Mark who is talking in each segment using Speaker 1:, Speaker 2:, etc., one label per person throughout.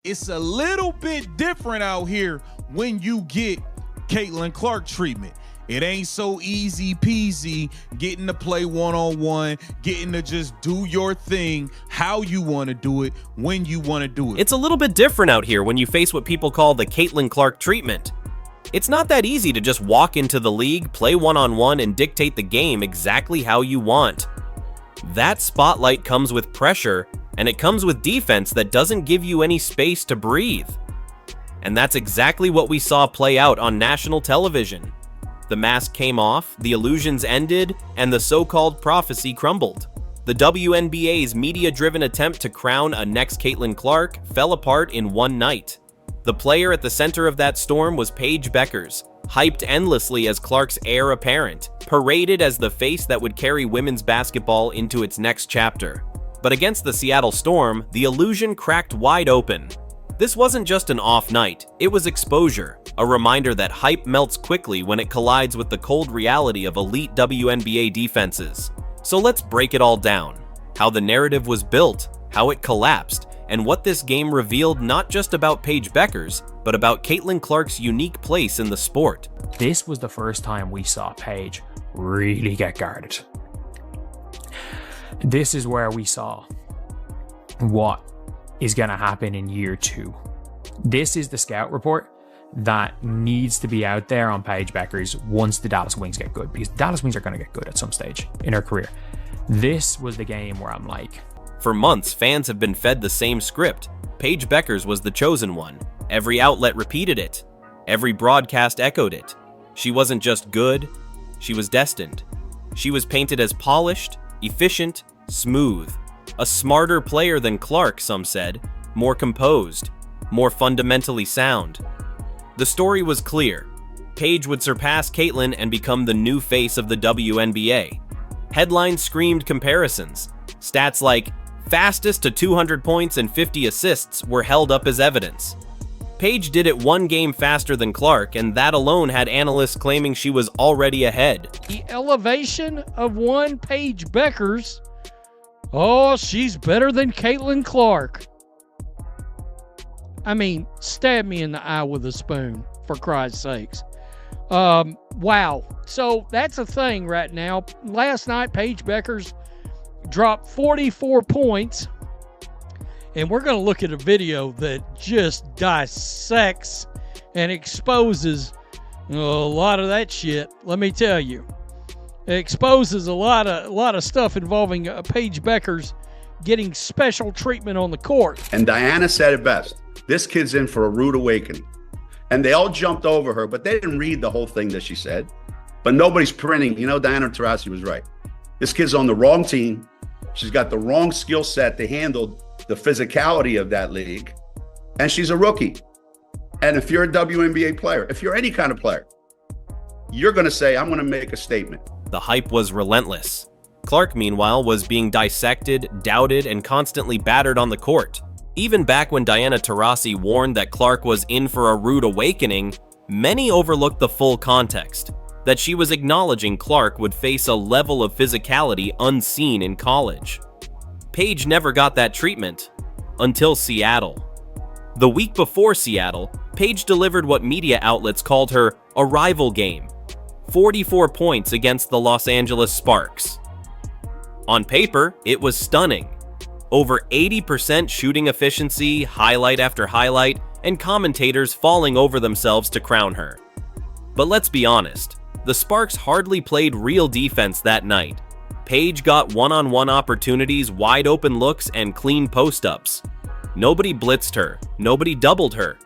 Speaker 1: it's a little bit different out here when you get Caitlin Clark treatment. It ain't so easy peasy getting to play one-on-one, getting to just do your thing how you want to do it, when you want to do it.
Speaker 2: It's a little bit different out here when you face what people call the Caitlin Clark treatment. It's not that easy to just walk into the league, play one-on-one, and dictate the game exactly how you want. That spotlight comes with pressure, and it comes with defense that doesn't give you any space to breathe. And that's exactly what we saw play out on national television. The mask came off, the illusions ended, and the so-called prophecy crumbled. The WNBA's media-driven attempt to crown a next Caitlin Clark fell apart in one night. The player at the center of that storm was Paige Beckers, hyped endlessly as Clark's heir apparent, paraded as the face that would carry women's basketball into its next chapter. But against the Seattle Storm, the illusion cracked wide open. This wasn't just an off night, it was exposure, a reminder that hype melts quickly when it collides with the cold reality of elite WNBA defenses. So let's break it all down. How the narrative was built, how it collapsed, and what this game revealed not just about Paige Beckers, but about Caitlin Clark's unique place in the sport.
Speaker 3: This was the first time we saw Paige really get guarded. This is where we saw what is going to happen in year 2. This is the scout report that needs to be out there on Paige Beckers once the Dallas Wings get good, because Dallas Wings are going to get good at some stage in her career. This was the game where I'm like...
Speaker 2: For months, fans have been fed the same script. Paige Beckers was the chosen one. Every outlet repeated it. Every broadcast echoed it. She wasn't just good, she was destined. She was painted as polished, efficient, smooth. A smarter player than Clark, some said. More composed. More fundamentally sound. The story was clear. Paige would surpass Caitlin and become the new face of the WNBA. Headlines screamed comparisons. Stats like fastest to 200 points and 50 assists were held up as evidence. Paige did it one game faster than Clark, and that alone had analysts claiming she was already ahead.
Speaker 4: The elevation of one Paige Beckers. Oh, she's better than Caitlin Clark. I mean, stab me in the eye with a spoon, for Christ's sakes. Wow. So that's a thing right now. Last night, Paige Beckers dropped 44 points. And we're going to look at a video that just dissects and exposes a lot of that shit. Let me tell you. It exposes a lot of stuff involving Paige Beckers getting special treatment on the court.
Speaker 5: And Diana said it best. This kid's in for a rude awakening. And they all jumped over her, but they didn't read the whole thing that she said. But nobody's printing. You know, Diana Taurasi was right. This kid's on the wrong team. She's got the wrong skill set to handle the physicality of that league. And she's a rookie. And if you're a WNBA player, if you're any kind of player, you're going to say, I'm going to make a statement.
Speaker 2: The hype was relentless. Clark, meanwhile, was being dissected, doubted, and constantly battered on the court. Even back when Diana Taurasi warned that Clark was in for a rude awakening, many overlooked the full context, that she was acknowledging Clark would face a level of physicality unseen in college. Paige never got that treatment until Seattle. The week before Seattle, Paige delivered what media outlets called her arrival game. 44 points against the Los Angeles Sparks. On paper, it was stunning. Over 80% shooting efficiency, highlight after highlight, and commentators falling over themselves to crown her. But let's be honest, the Sparks hardly played real defense that night. Paige got one-on-one opportunities, wide open looks, and clean post-ups. Nobody blitzed her, nobody doubled her.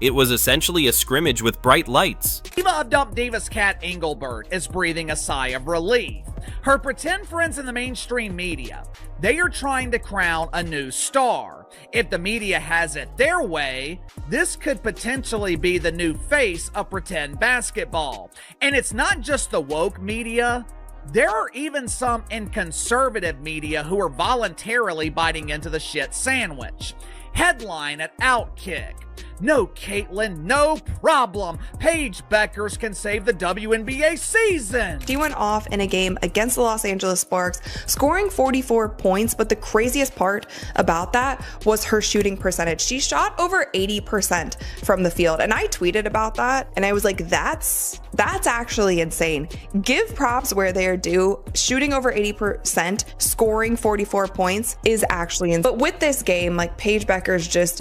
Speaker 2: It was essentially a scrimmage with bright lights.
Speaker 6: Diva of Dump Divas Kat Engelbert is breathing a sigh of relief. Her pretend friends in the mainstream media, they are trying to crown a new star. If the media has it their way, this could potentially be the new face of pretend basketball. And it's not just the woke media. There are even some in conservative media who are voluntarily biting into the shit sandwich. Headline at Outkick. No, Caitlin, no problem. Paige Beckers can save the WNBA season.
Speaker 7: She went off in a game against the Los Angeles Sparks, scoring 44 points, but the craziest part about that was her shooting percentage. She shot over 80% from the field, and I tweeted about that, and I was like, that's actually insane. Give props where they are due. Shooting over 80%, scoring 44 points is actually insane. But with this game, like Paige Beckers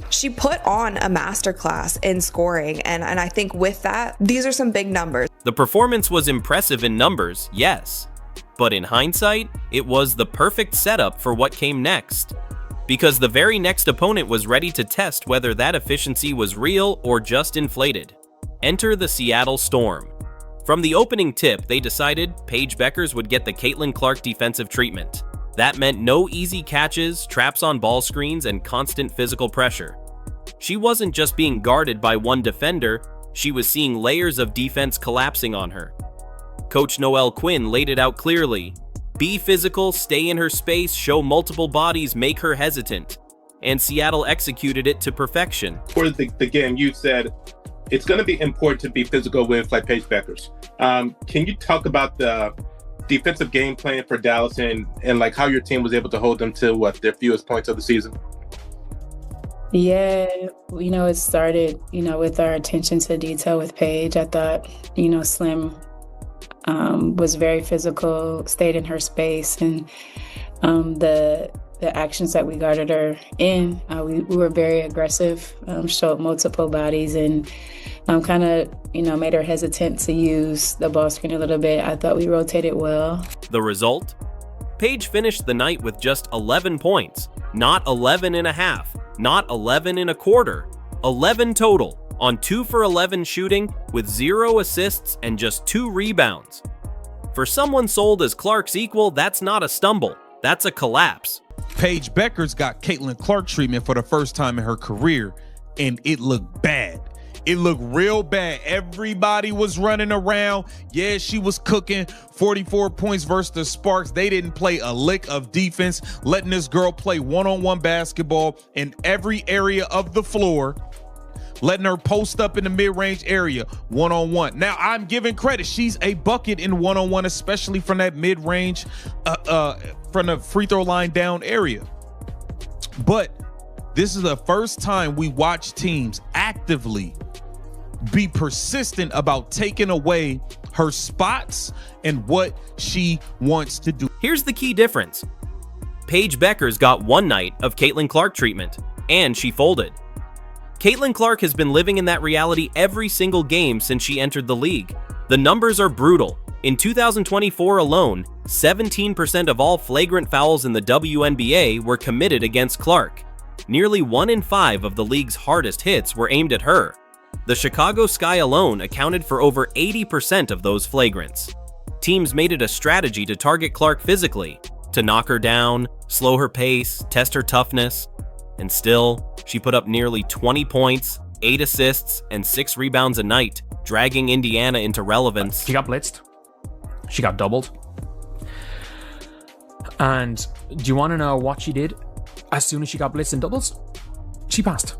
Speaker 7: she put on a masterclass in scoring, and I think with that, these are some big numbers.
Speaker 2: The performance was impressive in numbers, yes. But in hindsight, it was the perfect setup for what came next. Because the very next opponent was ready to test whether that efficiency was real or just inflated. Enter the Seattle Storm. From the opening tip, they decided Paige Beckers would get the Caitlin Clark defensive treatment. That meant no easy catches, traps on ball screens, and constant physical pressure. She wasn't just being guarded by one defender, she was seeing layers of defense collapsing on her. Coach Noelle Quinn laid it out clearly. Be physical, stay in her space, show multiple bodies, make her hesitant. And Seattle executed it to perfection.
Speaker 8: For the game, you said it's going to be important to be physical with like Paige Beckers. Can you talk about the defensive game plan for Dallas and like how your team was able to hold them to their fewest points of the season?
Speaker 9: Yeah, it started, with our attention to detail with Paige. I thought, Slim was very physical, stayed in her space, and the actions that we guarded her in, we were very aggressive, showed multiple bodies, and kind of, made her hesitant to use the ball screen a little bit. I thought we rotated well.
Speaker 2: The result? Paige finished the night with just 11 points, not 11 and a half, not 11 and a quarter, 11 total, on 2 for 11 shooting with 0 assists and just 2 rebounds. For someone sold as Clark's equal, that's not a stumble, that's a collapse.
Speaker 1: Paige Beckers got Caitlin Clark treatment for the first time in her career, and it looked bad. It looked real bad. Everybody was running around. Yeah, she was cooking 44 points versus the Sparks. They didn't play a lick of defense, letting this girl play one-on-one basketball in every area of the floor, letting her post up in the mid-range area one-on-one. Now, I'm giving credit. She's a bucket in one-on-one, especially from that mid-range, from the free throw line down area. But this is the first time we watch teams actively be persistent about taking away her spots and what she wants to do.
Speaker 2: Here's the key difference. Paige Beckers got one night of Caitlin Clark treatment, and she folded. Caitlin Clark has been living in that reality every single game since she entered the league. The numbers are brutal. In 2024 alone, 17% of all flagrant fouls in the WNBA were committed against Clark. Nearly 1 in 5 of the league's hardest hits were aimed at her. The Chicago Sky alone accounted for over 80% of those flagrants. Teams made it a strategy to target Clark physically, to knock her down, slow her pace, test her toughness. And still, she put up nearly 20 points, 8 assists, and 6 rebounds a night, dragging Indiana into relevance.
Speaker 3: She got blitzed. She got doubled. And do you want to know what she did as soon as she got blitzed and doubles? She passed.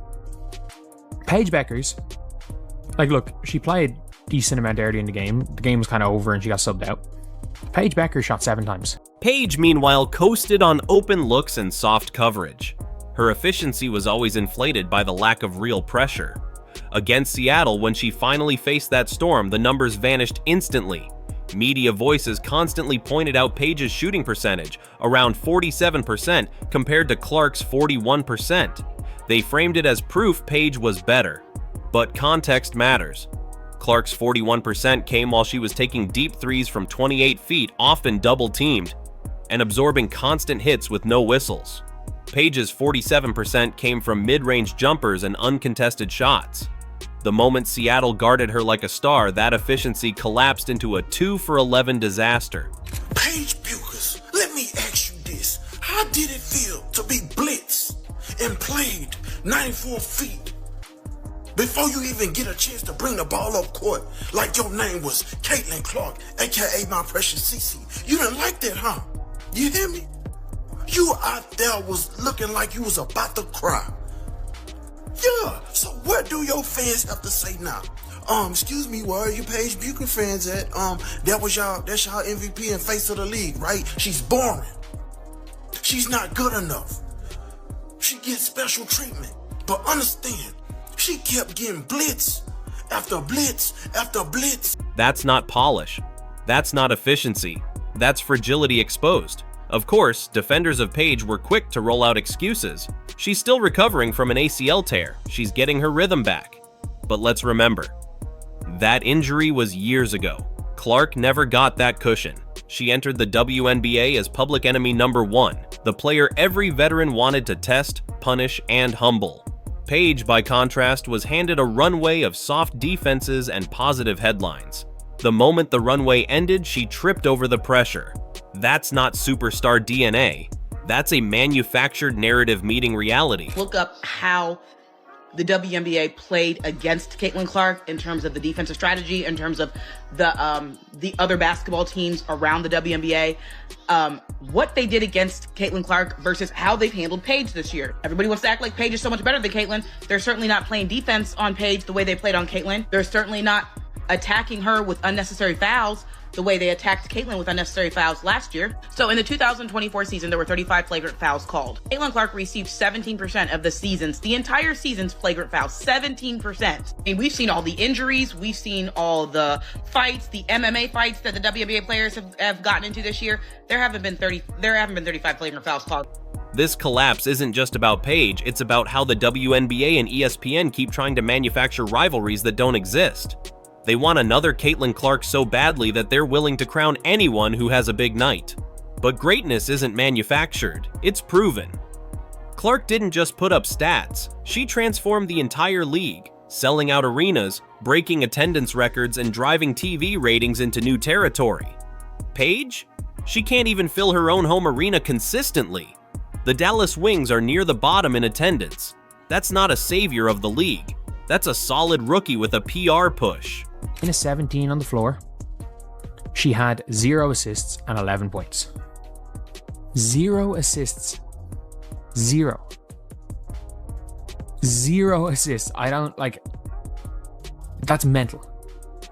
Speaker 3: Paige Beckers, look, she played decent amount early in the game. The game was kind of over and she got subbed out. Paige Beckers shot 7 times.
Speaker 2: Paige, meanwhile, coasted on open looks and soft coverage. Her efficiency was always inflated by the lack of real pressure. Against Seattle, when she finally faced that storm, the numbers vanished instantly. Media voices constantly pointed out Paige's shooting percentage, around 47% compared to Clark's 41%. They framed it as proof Paige was better. But context matters. Clark's 41% came while she was taking deep threes from 28 feet, often double-teamed, and absorbing constant hits with no whistles. Paige's 47% came from mid-range jumpers and uncontested shots. The moment Seattle guarded her like a star, that efficiency collapsed into a 2 for 11 disaster.
Speaker 10: Paige Bueckers, let me ask you this. How did it feel to be blitzed and played 94 feet before you even get a chance to bring the ball up court like your name was Caitlin Clark, aka my precious CC? You didn't like that, huh? You hear me? You out there was looking like you was about to cry. Yeah, so where What do your fans have to say now? Excuse me, where are you Paige Bueckers fans at? That's y'all MVP and face of the league, right? She's boring. She's not good enough. She gets special treatment. But understand, she kept getting blitz after blitz after blitz.
Speaker 2: That's not polish. That's not efficiency. That's fragility exposed. Of course, defenders of Paige were quick to roll out excuses. She's still recovering from an ACL tear. She's getting her rhythm back. But let's remember, that injury was years ago. Clark never got that cushion. She entered the WNBA as public enemy number 1, the player every veteran wanted to test, punish, and humble. Paige, by contrast, was handed a runway of soft defenses and positive headlines. The moment the runway ended, she tripped over the pressure. That's not superstar DNA. That's a manufactured narrative meeting reality.
Speaker 11: Look up how the WNBA played against Caitlin Clark in terms of the defensive strategy, in terms of the other basketball teams around the WNBA, what they did against Caitlin Clark versus how they've handled Paige this year. Everybody wants to act like Paige is so much better than Caitlin. They're certainly not playing defense on Paige the way they played on Caitlin. They're certainly not attacking her with unnecessary fouls the way they attacked Caitlin with unnecessary fouls last year. So in the 2024 season, there were 35 flagrant fouls called. Caitlin Clark received 17% of the entire season's flagrant fouls, 17%. I mean, we've seen all the injuries, we've seen all the fights, the MMA fights that the WNBA players have gotten into this year. There haven't been 35 flagrant fouls called.
Speaker 2: This collapse isn't just about Paige, it's about how the WNBA and ESPN keep trying to manufacture rivalries that don't exist. They want another Caitlin Clark so badly that they're willing to crown anyone who has a big night. But greatness isn't manufactured, it's proven. Clark didn't just put up stats, she transformed the entire league, selling out arenas, breaking attendance records, and driving TV ratings into new territory. Paige? She can't even fill her own home arena consistently. The Dallas Wings are near the bottom in attendance. That's not a savior of the league. That's a solid rookie with a PR push.
Speaker 3: In a 17 on the floor, she had 0 assists and 11 points. 0 assists. 0 assists. I don't like. That's mental.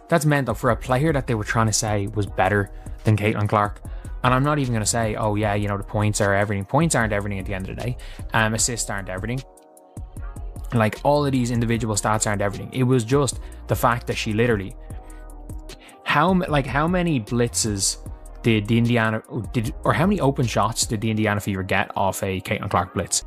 Speaker 3: That's mental for a player that they were trying to say was better than Caitlin Clark. And I'm not even going to say, oh yeah, you know, the points are everything. Points aren't everything at the end of the day. Assists aren't everything. Like, all of these individual stats aren't everything. It was just the fact that she literally, how many blitzes did the how many open shots did the Indiana Fever get off a Caitlin Clark blitz?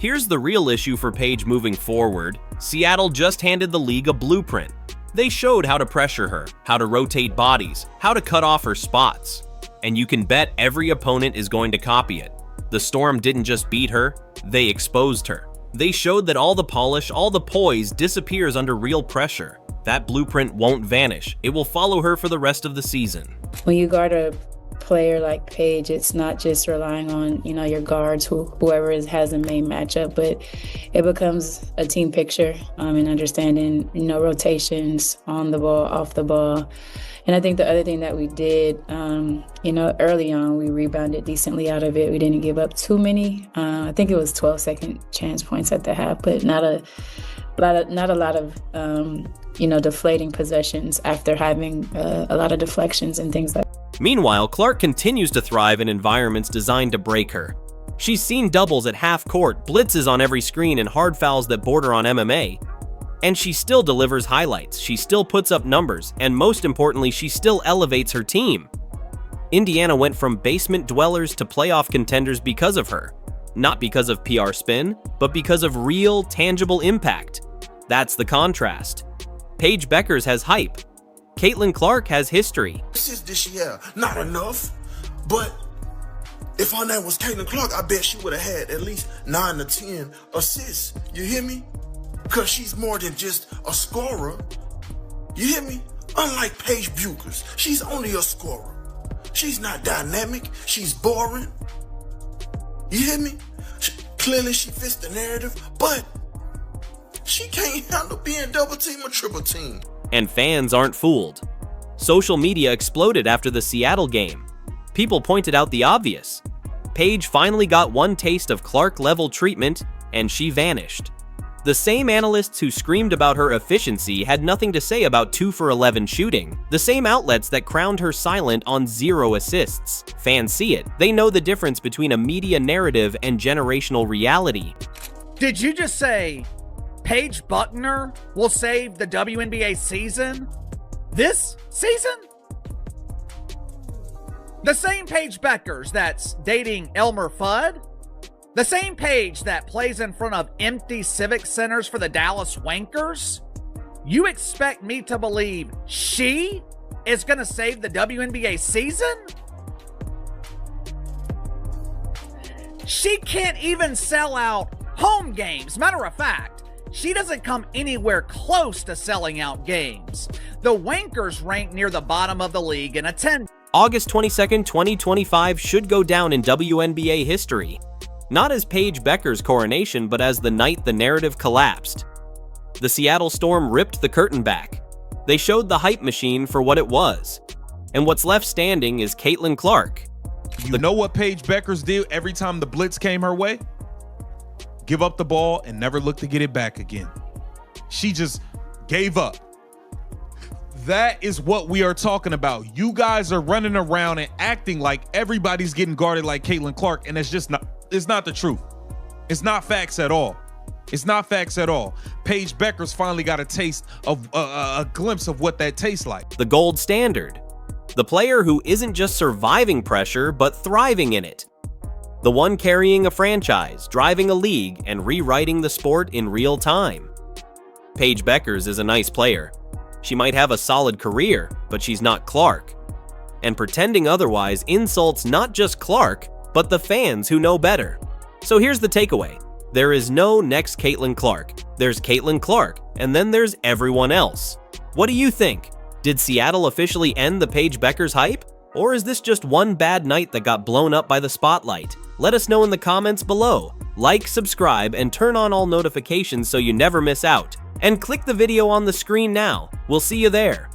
Speaker 2: Here's the real issue for Paige moving forward. Seattle just handed the league a blueprint. They showed how to pressure her, how to rotate bodies, how to cut off her spots. And you can bet every opponent is going to copy it. The Storm didn't just beat her, they exposed her. They showed that all the polish, all the poise disappears under real pressure. That blueprint won't vanish. It will follow her for the rest of the season.
Speaker 9: When you guard a player like Paige, it's not just relying on, you know, your guards, whoever has a main matchup, but it becomes a team picture and understanding, you know, rotations on the ball, off the ball. And I think the other thing that we did, you know, early on, we rebounded decently out of it. We didn't give up too many. I think it was 12-second chance points at the half, but not a lot of you know, deflating possessions after having a lot of deflections and things like that.
Speaker 2: Meanwhile, Clark continues to thrive in environments designed to break her. She's seen doubles at half court, blitzes on every screen, and hard fouls that border on MMA. And she still delivers highlights, she still puts up numbers, and most importantly, she still elevates her team. Indiana went from basement dwellers to playoff contenders because of her. Not because of PR spin, but because of real, tangible impact. That's the contrast. Paige Beckers has hype. Caitlin Clark has history.
Speaker 10: Assists this year, not enough, but if her name was Caitlin Clark, I bet she would have had at least 9 to 10 assists. You hear me? Because she's more than just a scorer. You hear me? Unlike Paige Bueckers, she's only a scorer. She's not dynamic. She's boring. You hear me? Clearly she fits the narrative, but she can't handle being double team or triple team.
Speaker 2: And fans aren't fooled. Social media exploded after the Seattle game. People pointed out the obvious. Paige finally got one taste of Clark-level treatment, and she vanished. The same analysts who screamed about her efficiency had nothing to say about 2 for 11 shooting. The same outlets that crowned her silent on 0 assists. Fans see it. They know the difference between a media narrative and generational reality.
Speaker 6: Did you just say Paige Bueckers will save the WNBA season? This season? The same Paige Beckers that's dating Elmer Fudd? The same Paige that plays in front of empty civic centers for the Dallas Wankers? You expect me to believe she is going to save the WNBA season? She can't even sell out home games. Matter of fact, she doesn't come anywhere close to selling out games. The Wankers rank near the bottom of the league in attendance.
Speaker 2: August 22nd, 2025 should go down in WNBA history. Not as Paige Beckers' coronation, but as the night the narrative collapsed. The Seattle Storm ripped the curtain back. They showed the hype machine for what it was. And what's left standing is Caitlin Clark.
Speaker 1: You know what Paige Beckers did every time the blitz came her way? Give up the ball and never look to get it back again. She just gave up. That is what we are talking about. You guys are running around and acting like everybody's getting guarded like Caitlin Clark, and it's just not. It's not the truth. It's not facts at all. It's not facts at all. Paige Beckers finally got a taste of a glimpse of what that tastes like.
Speaker 2: The gold standard. The player who isn't just surviving pressure, but thriving in it. The one carrying a franchise, driving a league, and rewriting the sport in real time. Paige Beckers is a nice player. She might have a solid career, but she's not Clark. And pretending otherwise insults not just Clark, but the fans who know better. So here's the takeaway. There is no next Caitlin Clark. There's Caitlin Clark, and then there's everyone else. What do you think? Did Seattle officially end the Paige Beckers hype? Or is this just one bad night that got blown up by the spotlight? Let us know in the comments below. Like, subscribe, and turn on all notifications so you never miss out. And click the video on the screen now. We'll see you there.